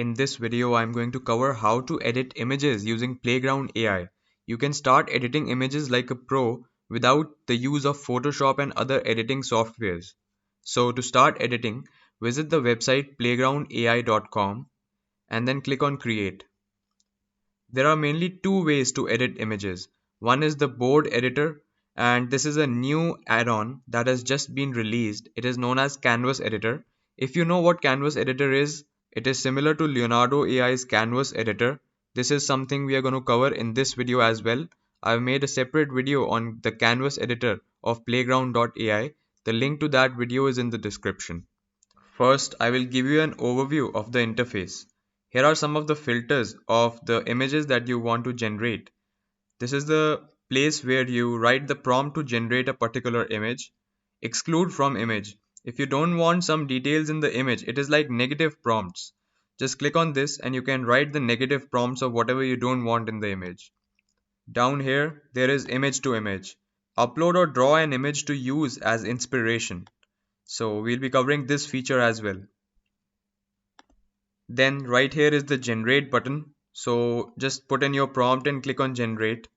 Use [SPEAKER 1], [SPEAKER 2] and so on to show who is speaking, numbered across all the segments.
[SPEAKER 1] In this video, I'm going to cover how to edit images using Playground AI. You can start editing images like a pro without the use of Photoshop and other editing softwares. So to start editing, visit the website playgroundai.com and then click on Create. There are mainly two ways to edit images. One is the board editor, and this is a new add-on that has just been released. It is known as Canvas Editor. If you know what Canvas Editor is, it is similar to Leonardo AI's Canvas Editor. This is something we are going to cover in this video as well. I've made a separate video on the Canvas Editor of playground.ai. The link to that video is in the description. First, I will give you an overview of the interface. Here are some of the filters of the images that you want to generate. This is the place where you write the prompt to generate a particular image. Exclude from image. If you don't want some details in the image, it is like negative prompts. Just click on this and you can write the negative prompts of whatever you don't want in the image. Down here, there is image to image. Upload or draw an image to use as inspiration. So we'll be covering this feature as well. Then right here is the generate button. So just put in your prompt and click on generate.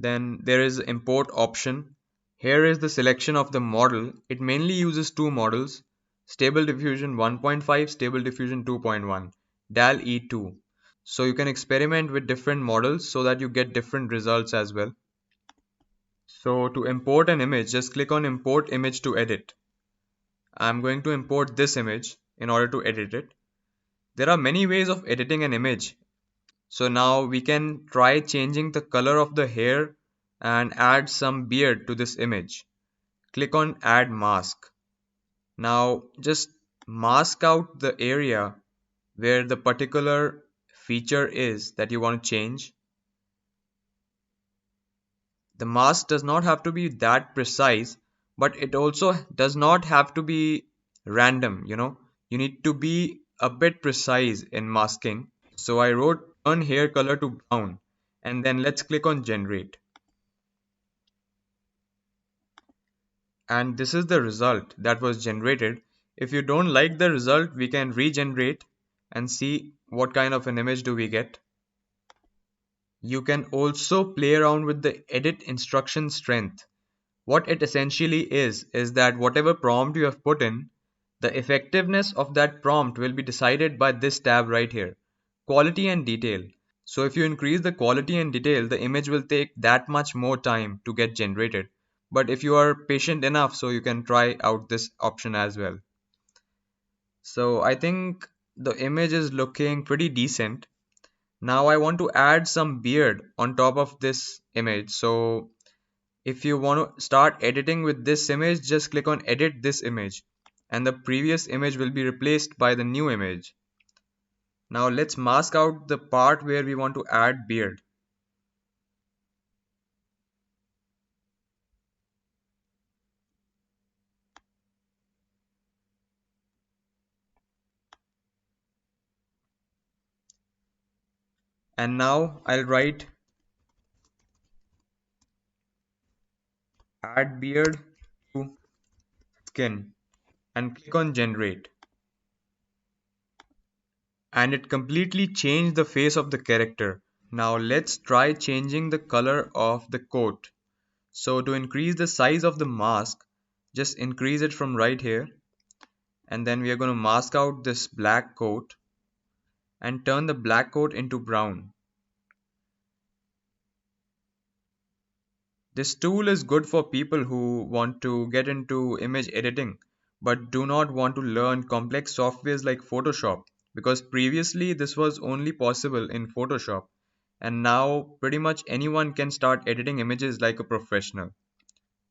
[SPEAKER 1] Then there is import option. Here is the selection of the model. It mainly uses two models, Stable Diffusion 1.5, Stable Diffusion 2.1, DAL E2. So you can experiment with different models so that you get different results as well. So to import an image, just click on import image to edit. I'm going to import this image in order to edit it. There are many ways of editing an image. So now we can try changing the color of the hair and add some beard to this image. Click on add mask. Now just mask out the area where the particular feature is that you want to change. The mask does not have to be that precise, but it also does not have to be random, You need to be a bit precise in masking. So I wrote turn hair color to brown and then let's click on generate. And this is the result that was generated. If you don't like the result, we can regenerate and see what kind of an image do we get. You can also play around with the edit instruction strength. What it essentially is that whatever prompt you have put in, the effectiveness of that prompt will be decided by this tab right here, quality and detail. So if you increase the quality and detail, the image will take that much more time to get generated. But if you are patient enough, so you can try out this option as well. So I think the image is looking pretty decent. Now I want to add some beard on top of this image. So if you want to start editing with this image, just click on edit this image and the previous image will be replaced by the new image. Now let's mask out the part where we want to add beard. And now I'll write add beard to skin and click on generate. And it completely changed the face of the character. Now let's try changing the color of the coat. So to increase the size of the mask, just increase it from right here. And then we are going to mask out this black coat and turn the black coat into brown. This tool is good for people who want to get into image editing but do not want to learn complex softwares like Photoshop, because previously this was only possible in Photoshop and now pretty much anyone can start editing images like a professional.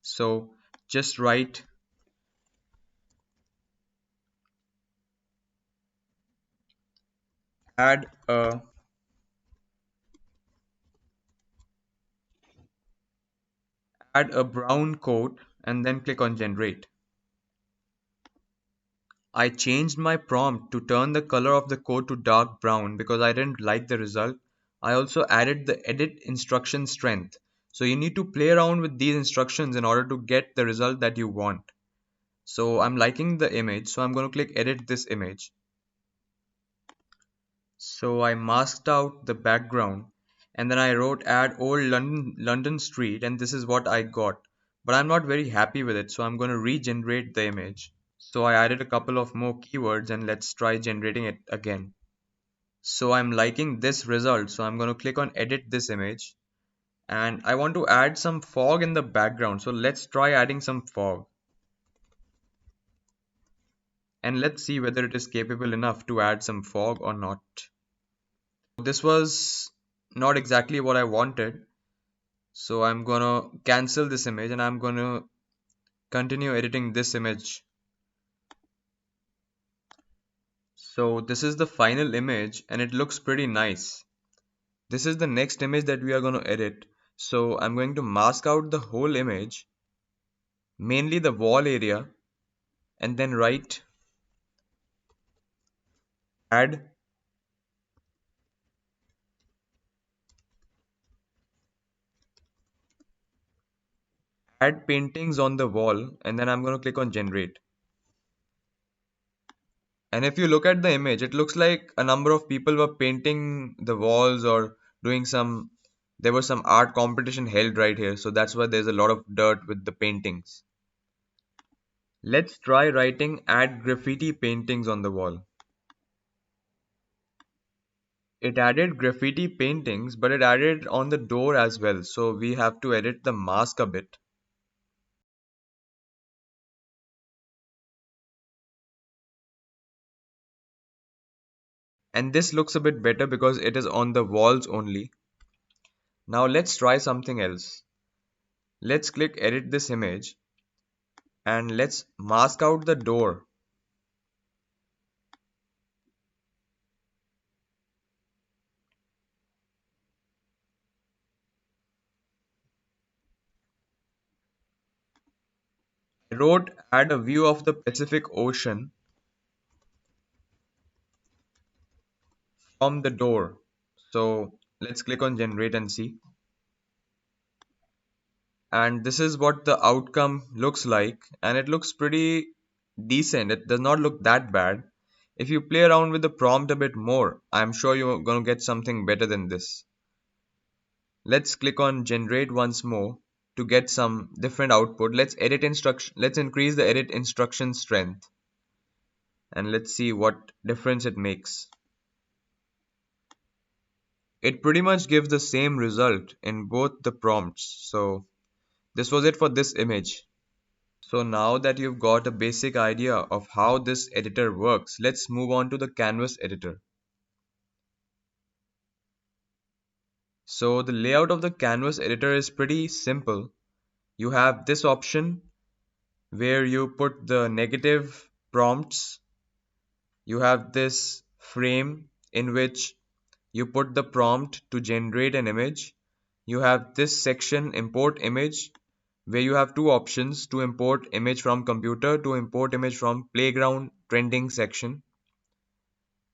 [SPEAKER 1] So just write add a brown coat and then click on generate. I changed my prompt to turn the color of the code to dark brown because I didn't like the result. I also added the edit instruction strength. So you need to play around with these instructions in order to get the result that you want. So I'm liking the image, so I'm going to click edit this image. So I masked out the background and then I wrote add old London street, and this is what I got. But I'm not very happy with it, so I'm going to regenerate the image. So I added a couple of more keywords and let's try generating it again. So I'm liking this result, so I'm going to click on edit this image, and I want to add some fog in the background. So let's try adding some fog and let's see whether it is capable enough to add some fog or not. This was not exactly what I wanted, so I'm gonna cancel this image and I'm gonna continue editing this image. So this is the final image and it looks pretty nice. This is the next image that we are going to edit. So I'm going to mask out the whole image, mainly the wall area, and then write add add paintings on the wall, and then I'm going to click on generate. And if you look at the image, it looks like a number of people were painting the walls or doing some, there was some art competition held right here. So that's why there's a lot of dirt with the paintings. Let's try writing add graffiti paintings on the wall. It added graffiti paintings, but it added on the door as well. So we have to edit the mask a bit. And this looks a bit better because it is on the walls only. Now let's try something else. Let's click edit this image and let's mask out the door. I wrote add a view of the Pacific Ocean from the door. So let's click on generate and see. And this is what the outcome looks like, and it looks pretty decent. It does not look that bad. If you play around with the prompt a bit more, I'm sure you're going to get something better than this. Let's click on generate once more to get some different output. Let's increase the edit instruction strength and let's see what difference it makes. It pretty much gives the same result in both the prompts. So this was it for this image. So now that you've got a basic idea of how this editor works, let's move on to the Canvas editor. So the layout of the Canvas editor is pretty simple. You have this option where you put the negative prompts. You have this frame in which you put the prompt to generate an image. You have this section import image where you have two options: to import image from computer, to import image from playground trending section.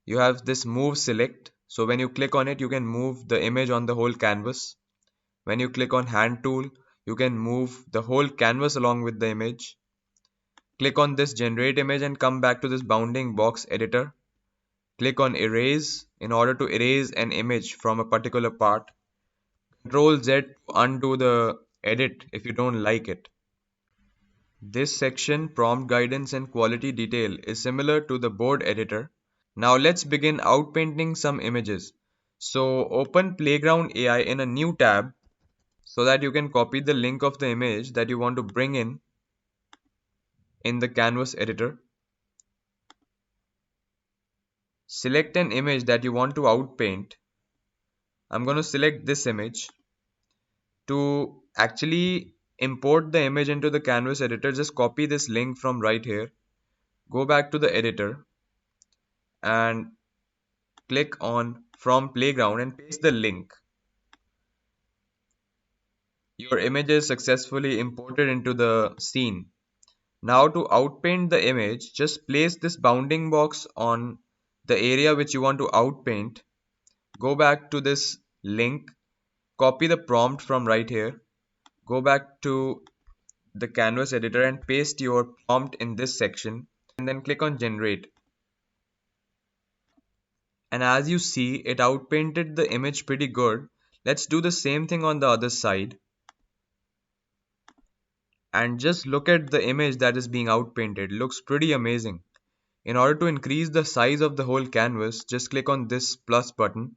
[SPEAKER 1] You have this move select, so when you click on it you can move the image on the whole canvas. When you click on hand tool you can move the whole canvas along with the image. Click on this generate image and come back to this bounding box editor. Click on erase in order to erase an image from a particular part. Control Z to undo the edit if you don't like it. This section, prompt guidance and quality detail, is similar to the board editor. Now let's begin outpainting some images. So open Playground AI in a new tab so that you can copy the link of the image that you want to bring in the Canvas editor. Select an image that you want to outpaint. I'm going to select this image. To actually import the image into the Canvas editor, just copy this link from right here. Go back to the editor and click on from playground and paste the link. Your image is successfully imported into the scene. Now to outpaint the image, just place this bounding box on the area which you want to outpaint. Go back to this link, copy the prompt from right here, go back to the Canvas editor and paste your prompt in this section and then click on generate. And as you see, it outpainted the image pretty good. Let's do the same thing on the other side. And just look at the image that is being outpainted. Looks pretty amazing. In order to increase the size of the whole canvas, just click on this plus button.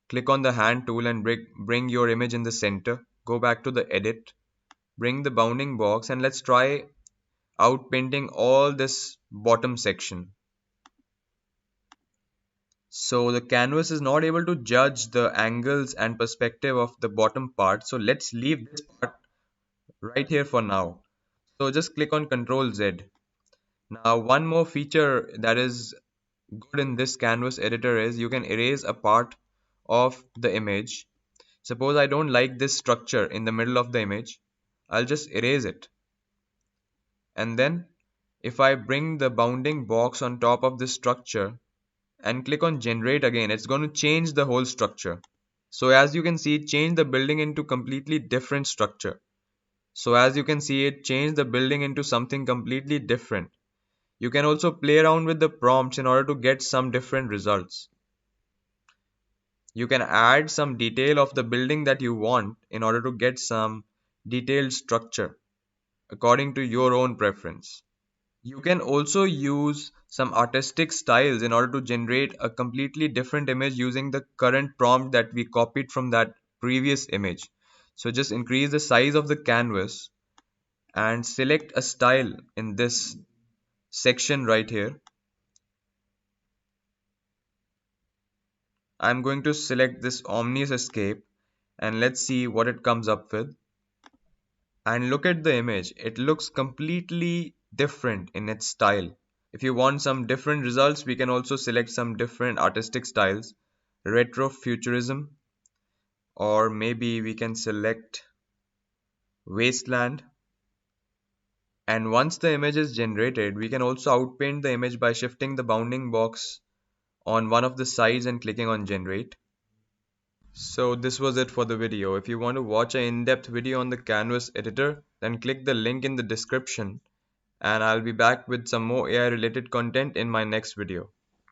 [SPEAKER 1] Click on the hand tool and bring your image in the center. Go back to the edit. Bring the bounding box and let's try outpainting all this bottom section. So the canvas is not able to judge the angles and perspective of the bottom part. So let's leave this part right here for now. So just click on Control Z. Now one more feature that is good in this canvas editor is you can erase a part of the image. Suppose I don't like this structure in the middle of the image. I'll just erase it. And then if I bring the bounding box on top of this structure and click on generate again, it's going to change the whole structure. So as you can see, it changed the building into completely different structure. So as you can see, it changed the building into something completely different. You can also play around with the prompts in order to get some different results. You can add some detail of the building that you want in order to get some detailed structure according to your own preference. You can also use some artistic styles in order to generate a completely different image using the current prompt that we copied from that previous image. So just increase the size of the canvas and select a style in this section right here. I'm going to select this Omnious Escape and let's see what it comes up with. And look at the image. It looks completely different in its style. If you want some different results, we can also select some different artistic styles, retro futurism, or maybe we can select wasteland. And once the image is generated, we can also outpaint the image by shifting the bounding box on one of the sides and clicking on generate. So this was it for the video. If you want to watch an in-depth video on the Canvas editor, then click the link in the description and I'll be back with some more AI related content in my next video.